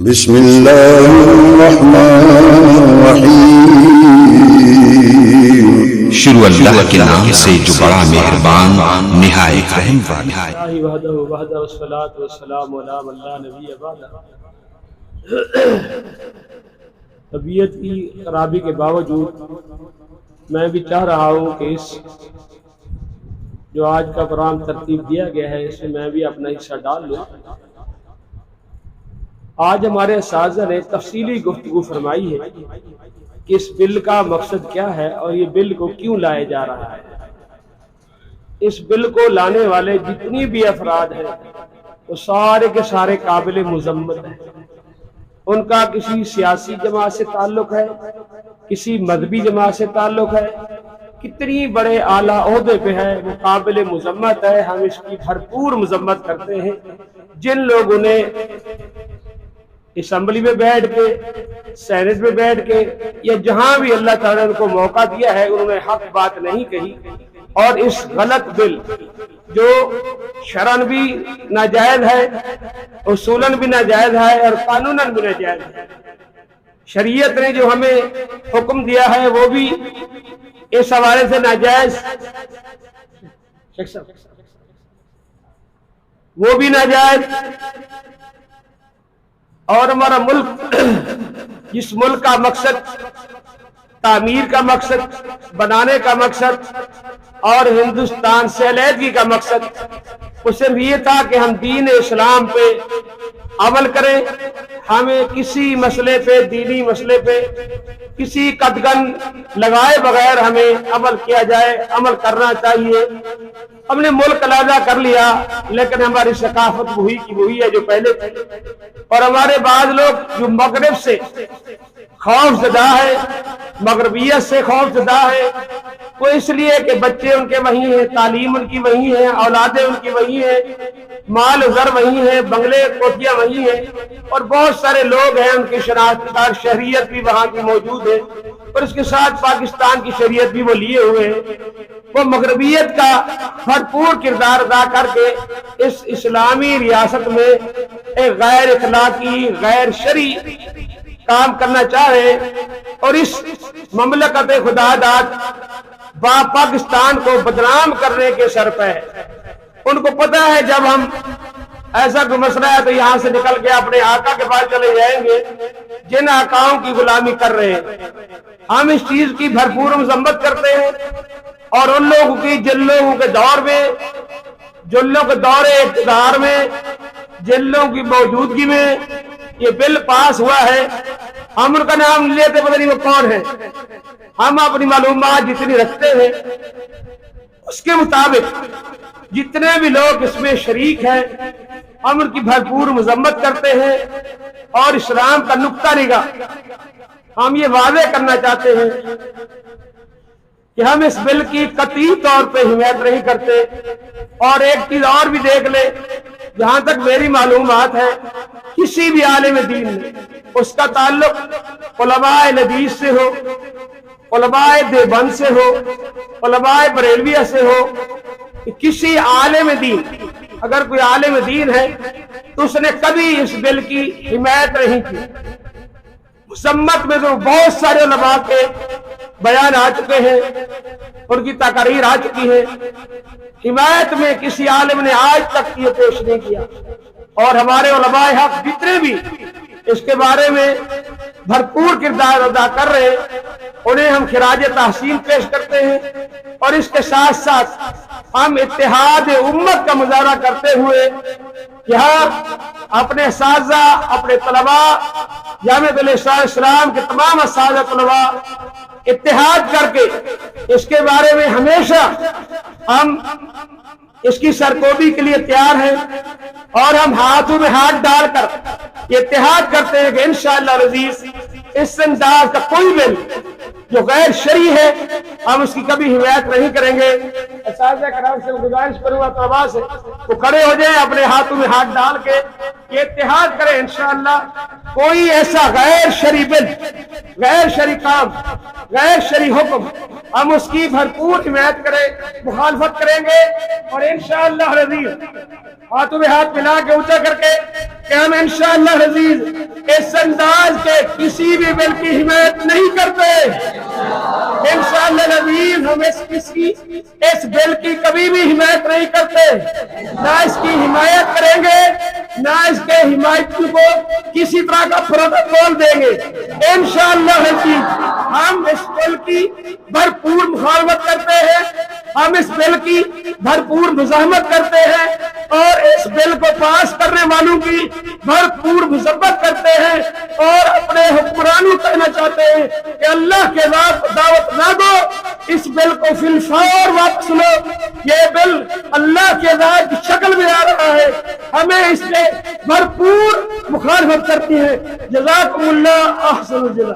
بسم اللہ الرحمن الرحیم۔ شروع اللہ کے نام سے جو بڑا مہربان نہایت رحم والا ہے۔ وحدہ والصلاۃ والسلام علی من لا نبی بعدہ۔ طبیعت کی خرابی کے باوجود میں بھی چاہ رہا ہوں کہ اس جو آج کا پروگرام ترتیب دیا گیا ہے اس میں بھی اپنا حصہ ڈال لوں۔ آج ہمارے اساتذہ نے تفصیلی گفتگو فرمائی ہے کہ اس بل کا مقصد کیا ہے اور یہ بل کو کیوں لایا جا رہا ہے۔ اس بل کو لانے والے جتنی بھی افراد ہیں وہ سارے کے سارے قابل مذمت ہیں۔ ان کا کسی سیاسی جماعت سے تعلق ہے، کسی مذہبی جماعت سے تعلق ہے، کتنی بڑے اعلیٰ عہدے پہ ہے، وہ قابل مذمت ہے۔ ہم اس کی بھرپور مذمت کرتے ہیں۔ جن لوگوں نے اسمبلی میں بیٹھ کے، سینٹ میں بیٹھ کے یا جہاں بھی اللہ تعالیٰ نے ان کو موقع دیا ہے انہوں نے حق بات نہیں کہی، اور اس غلط بل جو شرعاً بھی ناجائز ہے، اصولاً بھی ناجائز ہے اور قانوناً بھی ناجائز ہے، شریعت نے جو ہمیں حکم دیا ہے وہ بھی اس حوالے سے ناجائز، وہ بھی ناجائز۔ اور ہمارا ملک جس ملک کا مقصد تعمیر کا مقصد، بنانے کا مقصد اور ہندوستان سے علیحدگی کا مقصد وہ صرف یہ تھا کہ ہم دین اسلام پہ عمل کریں۔ ہمیں کسی مسئلے پہ، دینی مسئلے پہ کسی قدغن لگائے بغیر ہمیں عمل کیا جائے، عمل کرنا چاہیے۔ ہم نے ملک علیحدہ کر لیا لیکن ہماری ثقافت وہی کی وہی ہے جو پہلے تھی، اور ہمارے بعض لوگ جو مغرب سے خوف زدہ ہے، مغربیت سے خوف زدہ ہے، وہ اس لیے کہ بچے ان کے وہی ہیں، تعلیم ان کی وہی ہے، اولادیں ان کی وہی ہیں، مال و زر وہی ہیں، بنگلے کوٹھیاں وہی ہیں، اور بہت سارے لوگ ہیں ان کی شناخت دار شہریت بھی وہاں کی موجود ہے، اور اس کے ساتھ پاکستان کی شہریت بھی وہ لیے ہوئے ہیں۔ وہ مغربیت کا بھرپور کردار ادا کر کے اس اسلامی ریاست میں ایک غیر اخلاقی، غیر شرعی کام کرنا چاہے، اور اس مملکت خدا داد پاکستان کو بدنام کرنے کے سر پہ ہے۔ ان کو پتہ ہے جب ہم ایسا کوئی مسئلہ ہے تو یہاں سے نکل کے اپنے آقا کے پاس چلے جائیں گے جن آقاؤں کی غلامی کر رہے ہیں۔ ہم اس چیز کی بھرپور مذمت کرتے ہیں، اور ان لوگوں کی جن لوگوں کے دور میں، جن لوگوں کے دور اقتدار میں، جن لوگوں کی موجودگی میں یہ بل پاس ہوا ہے، ہم ان کا نام لیتے پتہ نہیں وہ کون ہے۔ ہم اپنی معلومات جتنی رکھتے ہیں اس کے مطابق جتنے بھی لوگ اس میں شریک ہیں ہم ان کی بھرپور مذمت کرتے ہیں، اور اسلام کا نقطہ نگاہ ہم یہ واضح کرنا چاہتے ہیں کہ ہم اس بل کی قطعی طور پہ حمایت نہیں کرتے۔ اور ایک چیز اور بھی دیکھ لے، جہاں تک میری معلومات ہے کسی بھی عالم دین میں اس کا تعلق علماء حدیث سے ہو، علماء دیوبند سے ہو، علماء بریلویہ سے ہو، کسی عالم دین، اگر کوئی عالم دین ہے تو اس نے کبھی اس بل کی حمایت نہیں کی۔ مذمت میں تو بہت سارے علماء کے بیان آ چکے ہیں، ان کی تقاریر آ چکی ہے، حمایت میں کسی عالم نے آج تک یہ پیش نہیں کیا۔ اور ہمارے علماء حق جتنے بھی اس کے بارے میں بھرپور کردار ادا کر رہے ہیں انہیں ہم خراج تحسین پیش کرتے ہیں، اور اس کے ساتھ ساتھ ہم اتحاد امت کا مظاہرہ کرتے ہوئے یہاں اپنے اساتذہ، اپنے طلباء، جامعۃ الاسلام کے تمام اساتذہ طلباء اتحاد کر کے اس کے بارے میں ہمیشہ ہم اس کی سرکوبی کے لیے تیار ہیں، اور ہم ہاتھوں میں ہاتھ ڈال کر اتحاد کرتے ہیں کہ انشاءاللہ العزیز اس انداز کا کوئی بل جو غیر شرعی ہے ہم اس کی کبھی حمایت نہیں کریں گے۔ اساتذہ کرام سے گزارش کروں گا طلباء سے وہ کھڑے ہو جائیں، اپنے ہاتھوں میں ہاتھ ڈال کے کہ اتحاد کریں انشاءاللہ. کوئی ایسا غیر شرعی بل، غیر شرعی کام، غیر شرعی حکم، ہم اس کی بھرپور حمایت کریں، مخالفت کریں گے. اور انشاءاللہ العزیز ہاتھوں میں ہاتھ ملا کے اونچا کر کے کہ ہم انشاءاللہ العزیز اس انداز کے کسی بھی بل کی حمایت نہیں کرتے. انشاءاللہ العزیز ہم اس بل کی کبھی بھی حمایت نہیں کرتے، نہ اس کی حمایت کریں گے، نہ اس کے حمایتیوں کو کسی طرح کا پروٹوکول دیں گے. انشاءاللہ العزیز ہم اس بل کی بھرپور مخالفت کرتے ہیں، ہم اس بل کی بھرپور مزاحمت کرتے ہیں، اور اس بل کو پاس کرنے والوں کی بھرپور مذمت کرتے ہیں، اور اپنے حکمرانوں کہنا چاہتے ہیں کہ اللہ کے دعوت نہ دو، اس بل کو فی الفور واپس لو. یہ بل اللہ کے ذات کی شکل میں آ رہا ہے، ہمیں اس سے بھرپور مخالفت کرتی ہے. جزاکم اللہ احسن الجزا.